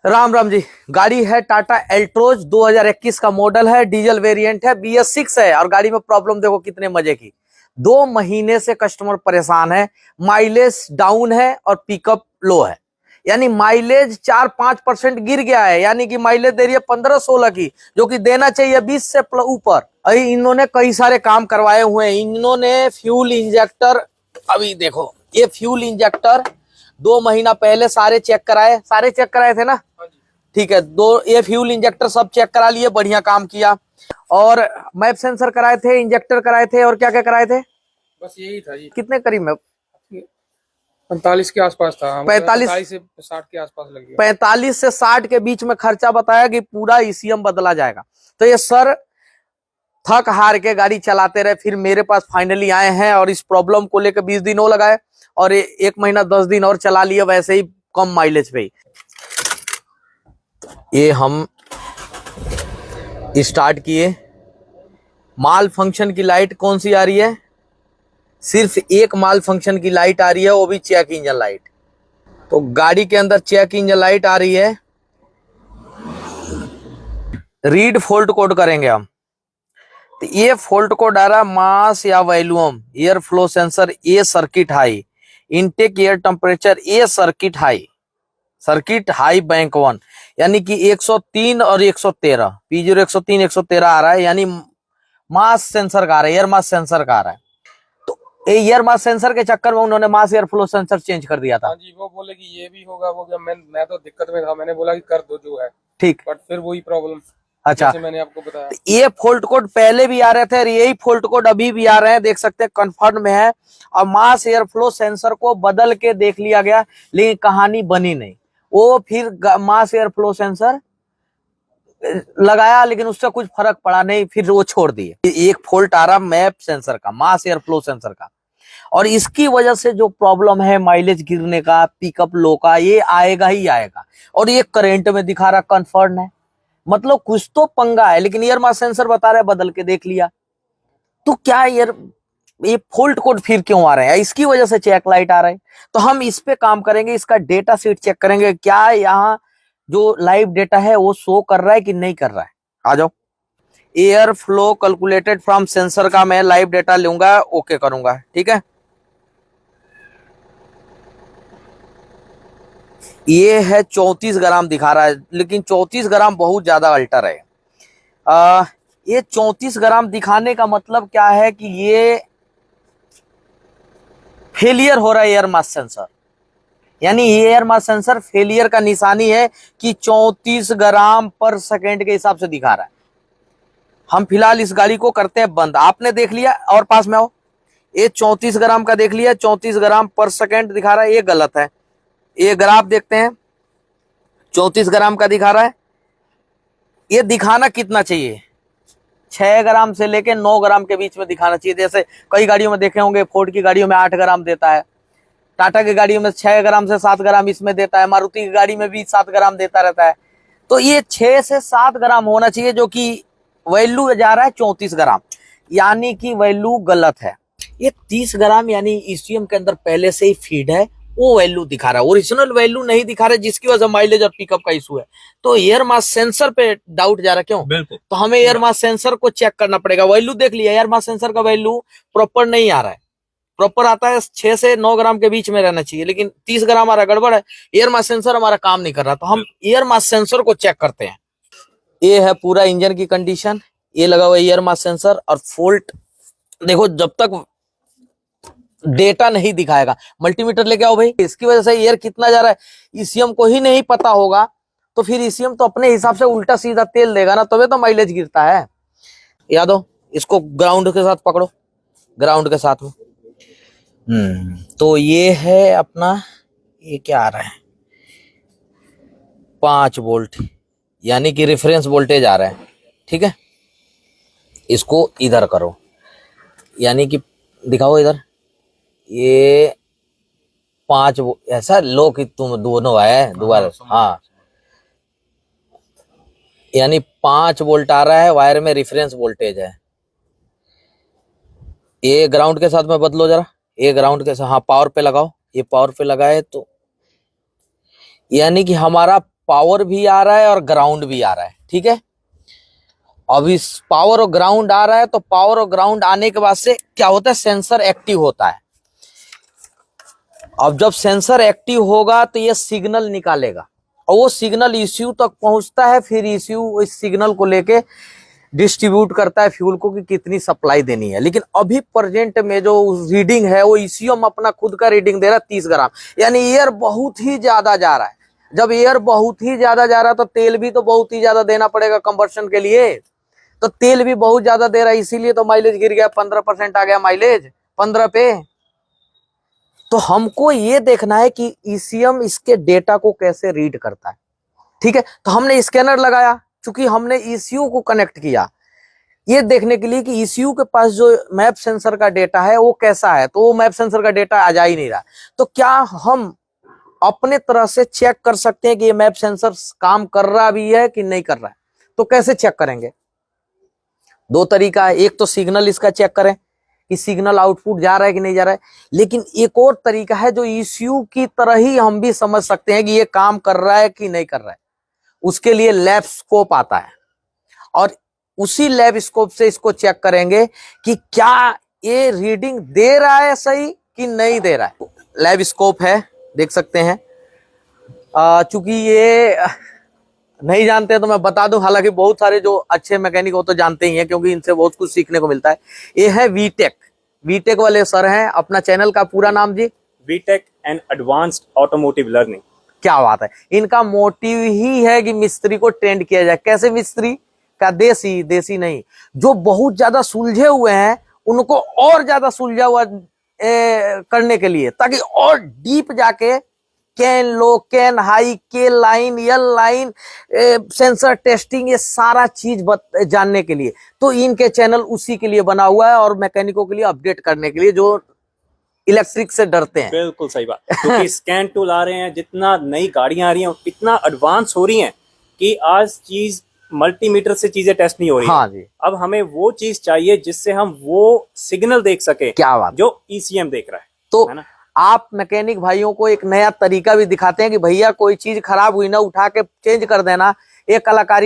राम राम जी। गाड़ी है टाटा एल्ट्रोज 2021 का मॉडल है, डीजल वेरिएंट है, BS6 है। और गाड़ी में प्रॉब्लम देखो कितने मजे की। 2 महीने से कस्टमर परेशान है। माइलेज डाउन है और पिकअप लो है, यानी माइलेज 4-5% गिर गया है, यानी कि माइलेज दे रही है 15-16 की, जो कि देना चाहिए 20 से ऊपर। अभी इन्होंने कई सारे काम करवाए हुए हैं। इन्होंने फ्यूल इंजेक्टर, अभी देखो ये फ्यूल इंजेक्टर 2 महीना पहले सारे चेक कराए थे ना। ठीक है, ये फ्यूल इंजेक्टर सब चेक करा लिए, बढ़िया काम किया। और मैप सेंसर कराए थे, इंजेक्टर कराए थे, और क्या क्या कराए थे? बस यही था जी। कितने करीब में? 45 के आसपास था। 45 से 60 के आसपास लग गया। 45 से 60 के बीच में खर्चा बताया कि पूरा ECM बदला जाएगा। तो ये सर थक हार के गाड़ी चलाते रहे, फिर मेरे पास फाइनली आए हैं और इस प्रॉब्लम को लेकर 20 दिन और लगाए और 1 महीना 10 दिन और चला लिए, वैसे ही कम माइलेज पे ही। ये हम स्टार्ट किए। माल फंक्शन की लाइट कौन सी आ रही है? सिर्फ एक माल फंक्शन की लाइट आ रही है, वो भी चेक इंजन लाइट। तो गाड़ी के अंदर चेक इंजन लाइट आ रही है। रीड फॉल्ट कोड करेंगे हम। तो ये फॉल्ट कोड आ रहा, मास या volume, air flow sensor A circuit high, intake air temperature A circuit high bank 1, यानी कि 103 और 113, P0 103 113 आ रहा है, यानी मास सेंसर का आ रहा है, एयर मास सेंसर का आ रहा है। तो एयर मास सेंसर के चक्कर में उन्होंने mass air flow sensor change कर दिया था। हाँ जी, वो बोले कि ये भी होगा, वो मैं तो दिक्कत में था, मैंने बोला कि कर दो जो है ठीक, बट फिर वही प्रॉब्लम। अच्छा, जैसे मैंने आपको बताया, ये फॉल्ट कोड पहले भी आ रहे थे और यही फॉल्ट कोड अभी भी आ रहे हैं, देख सकते हैं कंफर्म में है। और मास एयर फ्लो सेंसर को बदल के देख लिया गया, लेकिन कहानी बनी नहीं। वो फिर मास एयर फ्लो सेंसर लगाया, लेकिन उससे कुछ फर्क पड़ा नहीं, फिर वो छोड़ दिए। एक फॉल्ट आ रहा मैप सेंसर का, मास एयर फ्लो सेंसर का, और इसकी वजह से जो प्रॉब्लम है माइलेज गिरने का, पिकअप लो का, ये आएगा ही आएगा। और ये करंट में दिखा रहा कंफर्म है, मतलब कुछ तो पंगा है। लेकिन एयर मास सेंसर बता रहे बदल के देख लिया, तो क्या ये फॉल्ट कोड फिर क्यों आ रहे हैं? इसकी वजह से चेक लाइट आ रहा है। तो हम इस पे काम करेंगे, इसका डेटा शीट चेक करेंगे, क्या यहाँ जो लाइव डेटा है वो शो कर रहा है कि नहीं कर रहा है। आ जाओ। Air flow calculated from sensor का मैं लाइव डेटा लूंगा, ओके करूंगा, ठीक है। ये है 34 ग्राम दिखा रहा है, लेकिन 34 ग्राम बहुत ज्यादा अल्टर है। ये 34 ग्राम दिखाने का मतलब क्या है कि ये फेलियर हो रहा है एयर मास सेंसर, यानी एयर मास सेंसर फेलियर का निशानी है कि 34 ग्राम पर सेकेंड के हिसाब से दिखा रहा है। हम फिलहाल इस गाड़ी को करते हैं बंद। आपने देख लिया, और पास में आओ। ये 34 ग्राम का देख लिया, 34 ग्राम पर सेकेंड दिखा रहा है, ये गलत है। ये ग्राफ देखते हैं, 34 ग्राम का दिखा रहा है। ये दिखाना कितना चाहिए? 6 ग्राम से लेके 9 ग्राम के बीच में दिखाना चाहिए। जैसे कई गाड़ियों में देखे होंगे, फोर्ड की गाड़ियों में 8 ग्राम देता है, टाटा की गाड़ियों में 6 ग्राम से 7 ग्राम इसमें देता है, मारुति की गाड़ी में भी 7 ग्राम देता रहता है। तो ये 6 से 7 ग्राम होना चाहिए, जो कि वैल्यू जा रहा है 34 ग्राम, यानी कि वैल्यू गलत है। ये 30 ग्राम यानी ECM के अंदर पहले से ही फीड है, वो वैल्यू दिखा रहा है, ओरिजिनल वैल्यू नहीं दिखा रहा है, जिसकी वजह से माइलेज और पिकअप का इशू है। तो एयर मास सेंसर पे डाउट जा रहा है, क्यों? बिल्कुल, तो हमें एयर मास सेंसर को चेक करना पड़ेगा। वैल्यू देख लिया, एयर मास सेंसर का वैल्यू प्रॉपर नहीं आ रहा है। प्रॉपर आता है 6 से 9 ग्राम के बीच में रहना चाहिए, लेकिन 30 ग्राम हमारा गड़बड़ है। एयर मास सेंसर हमारा काम नहीं कर रहा, तो हम एयर मास सेंसर को चेक करते हैं। ये है पूरा इंजन की कंडीशन, ये लगा हुआ एयर मास सेंसर। और फॉल्ट देखो, जब तक डेटा नहीं दिखाएगा, मल्टीमीटर लेके आओ भाई। इसकी वजह से एयर कितना जा रहा है ECM को ही नहीं पता होगा, तो फिर ECM तो अपने हिसाब से उल्टा सीधा तेल देगा ना, तभी तो माइलेज गिरता है। याद हो, इसको ग्राउंड के साथ पकड़ो, ग्राउंड के साथ में। तो ये है अपना, ये क्या आ रहा है, 5 वोल्ट, यानी कि रेफरेंस वोल्टेज आ रहा है, ठीक है। इसको इधर करो, यानी कि दिखाओ इधर, ये 5 ऐसा लो कि तुम दोनों है दोबारा, हाँ, यानी 5 वोल्ट आ रहा है, वायर में रेफरेंस वोल्टेज है। ये ग्राउंड के साथ में बदलो जरा, ये ग्राउंड के साथ, हाँ पावर पे लगाओ, ये पावर पे लगाए तो यानी कि हमारा पावर भी आ रहा है और ग्राउंड भी आ रहा है, ठीक है। अब इस पावर और ग्राउंड आ रहा है तो पावर और ग्राउंड आने के बाद से क्या होता है, सेंसर एक्टिव होता है। अब जब सेंसर एक्टिव होगा तो ये सिग्नल निकालेगा और वो सिग्नल ECU तक पहुंचता है, फिर ECU इस सिग्नल को लेके डिस्ट्रीब्यूट करता है फ्यूल को कि कितनी सप्लाई देनी है। लेकिन अभी प्रेजेंट में जो रीडिंग है वो ECU हम अपना खुद का रीडिंग दे रहा है 30 ग्राम, यानी एयर बहुत ही ज्यादा जा रहा है। जब एयर बहुत ही ज्यादा जा रहा है तो तेल भी तो बहुत ही ज्यादा देना पड़ेगा कंबर्शन के लिए, तो तेल भी बहुत ज्यादा दे रहा है, इसीलिए तो माइलेज गिर गया, 15% आ गया माइलेज 15 पे। तो हमको ये देखना है कि ECM इसके डेटा को कैसे रीड करता है, ठीक है। तो हमने स्कैनर लगाया, चूंकि हमने ECU को कनेक्ट किया ये देखने के लिए कि ECU के पास जो मैप सेंसर का डेटा है वो कैसा है, तो वो मैप सेंसर का डेटा आ जा ही नहीं रहा। तो क्या हम अपने तरह से चेक कर सकते हैं कि ये मैप सेंसर काम कर रहा भी है कि नहीं कर रहा है? तो कैसे चेक करेंगे? दो तरीका है, एक तो सिग्नल इसका चेक करें कि सिग्नल आउटपुट जा रहा है कि नहीं जा रहा है, लेकिन एक और तरीका है जो ECU की तरह ही हम भी समझ सकते हैं कि ये काम कर रहा है कि नहीं कर रहा है। उसके लिए लैब स्कोप आता है और उसी लैब स्कोप से इसको चेक करेंगे कि क्या ये रीडिंग दे रहा है सही कि नहीं दे रहा है। लैब स्कोप है, देख सकते हैं। चूंकि ये नहीं जानते हैं तो मैं बता दूं, हालांकि बहुत सारे जो अच्छे मैकेनिक हो तो जानते ही हैं क्योंकि इनसे बहुत कुछ सीखने को मिलता है। ये है वीटेक वाले सर हैं। अपना चैनल का पूरा नाम जी? VTech and advanced automotive learning. क्या बात है। इनका मोटिव ही है कि मिस्त्री को ट्रेंड किया जाए। कैसे मिस्त्री का? देसी नहीं, जो बहुत ज्यादा सुलझे हुए हैं उनको और ज्यादा सुलझा हुआ करने के लिए, ताकि और डीप जाके कैन लो, कैन हाई, के line, L line, sensor testing, ये सारा चीज जानने के लिए। तो इनके चैनल उसी के लिए बना हुआ है और मैकेनिकों के लिए अपडेट करने के लिए जो इलेक्ट्रिक से डरते हैं। बिल्कुल सही बात, क्योंकि स्कैन टूल आ रहे हैं, जितना नई गाड़ियां आ रही हैं इतना एडवांस हो रही हैं कि आज चीज मल्टीमीटर से चीजें टेस्ट नहीं हो रही। हाँ जी। अब हमें वो चीज चाहिए जिससे हम वो सिग्नल देख सके। क्या बात। जो ECM देख रहा है। तो है ना? आप मैकेनिक भाइयों को एक नया तरीका भी दिखाते हैं कि भैया कोई चीज खराब हुई ना, उठा के चेंज कर देना, ये कलाकारी